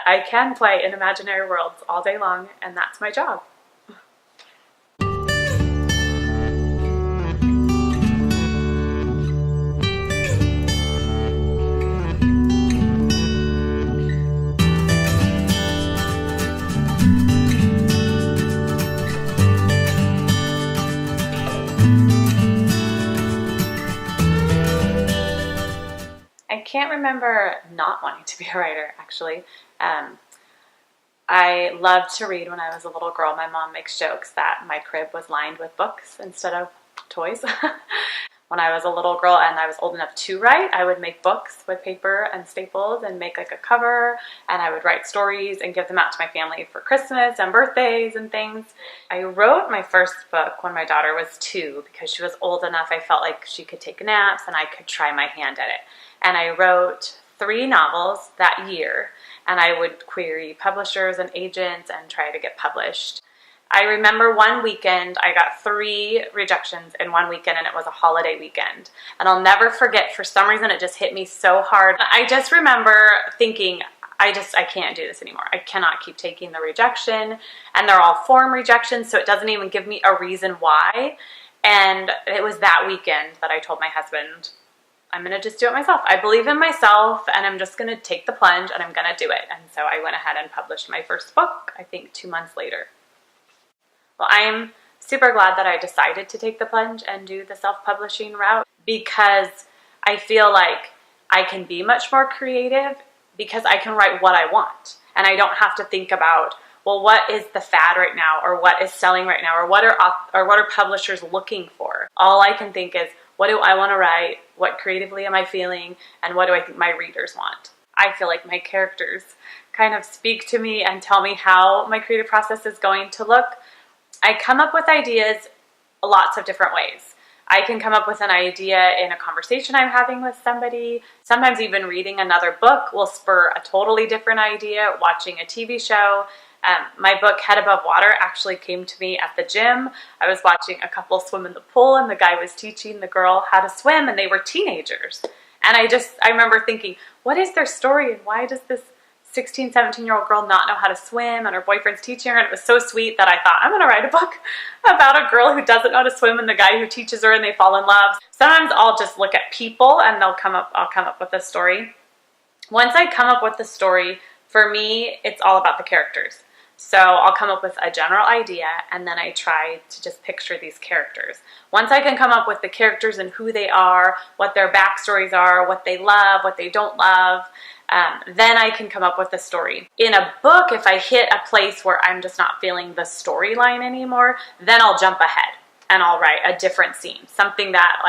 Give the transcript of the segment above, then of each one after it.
I can play in imaginary worlds all day long, and that's my job. I can't remember not wanting to be a writer, actually. I loved to read when I was a little girl. My mom makes jokes that my crib was lined with books instead of toys. When I was a little girl and I was old enough to write, I would make books with paper and staples and make like a cover, and I would write stories and give them out to my family for Christmas and birthdays and things. I wrote my first book when my daughter was 2 because she was old enough. I felt like she could take naps and I could try my hand at it. And I wrote 3 novels that year, and I would query publishers and agents and try to get published. I remember one weekend, I got 3 rejections in one weekend, and it was a holiday weekend. And I'll never forget, for some reason, it just hit me so hard. I just remember thinking, I can't do this anymore. I cannot keep taking the rejection. And they're all form rejections, so it doesn't even give me a reason why. And it was that weekend that I told my husband, I'm going to just do it myself. I believe in myself, and I'm just going to take the plunge, and I'm going to do it. And so I went ahead and published my first book, I think 2 months later. Well, I'm super glad that I decided to take the plunge and do the self-publishing route, because I feel like I can be much more creative because I can write what I want. And I don't have to think about, well, what is the fad right now, or what is selling right now, or what are publishers looking for? All I can think is, what do I want to write? What creatively am I feeling? And what do I think my readers want? I feel like my characters kind of speak to me and tell me how my creative process is going to look. I come up with ideas lots of different ways. I can come up with an idea in a conversation I'm having with somebody. Sometimes even reading another book will spur a totally different idea, watching a TV show. My book, Head Above Water, actually came to me at the gym. I was watching a couple swim in the pool, and the guy was teaching the girl how to swim, and they were teenagers. And I remember thinking, what is their story, and why does this 16, 17-year-old girl not know how to swim, and her boyfriend's teaching her? And it was so sweet that I thought, I'm going to write a book about a girl who doesn't know how to swim and the guy who teaches her, and they fall in love. Sometimes I'll just look at people, and I'll come up with a story. Once I come up with the story, for me, it's all about the characters. So I'll come up with a general idea, and then I try to just picture these characters. Once I can come up with the characters and who they are, what their backstories are, what they love, what they don't love, then I can come up with a story. In a book, if I hit a place where I'm just not feeling the storyline anymore, then I'll jump ahead and I'll write a different scene, something that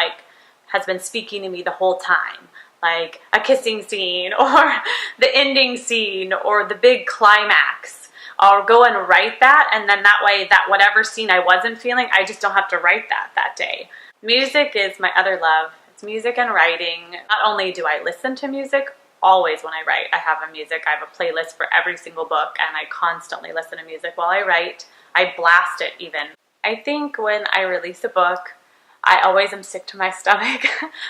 has been speaking to me the whole time, like a kissing scene or the ending scene or the big climax. I'll go and write that, and then that way, that whatever scene I wasn't feeling, I just don't have to write that day. Music is my other love. It's music and writing. Not only do I listen to music, always when I write, I have a playlist for every single book, and I constantly listen to music while I write. I blast it even. I think when I release a book, I always am sick to my stomach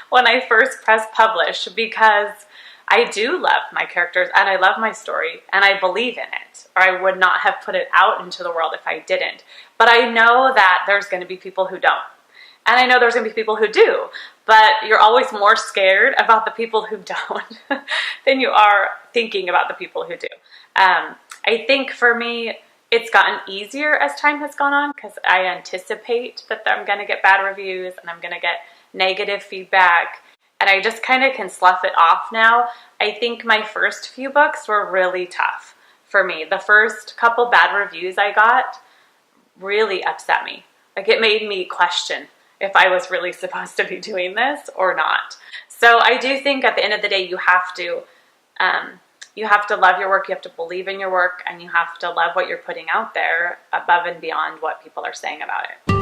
when I first press publish, because I do love my characters and I love my story and I believe in it, or I would not have put it out into the world if I didn't. But I know that there's going to be people who don't. And I know there's going to be people who do. But you're always more scared about the people who don't than you are thinking about the people who do. I think for me, it's gotten easier as time has gone on, because I anticipate that I'm going to get bad reviews and I'm going to get negative feedback. And I just kind of can slough it off now. I think my first few books were really tough for me. The first couple bad reviews I got really upset me. It made me question if I was really supposed to be doing this or not. So I do think at the end of the day, you have to love your work, you have to believe in your work, and you have to love what you're putting out there above and beyond what people are saying about it.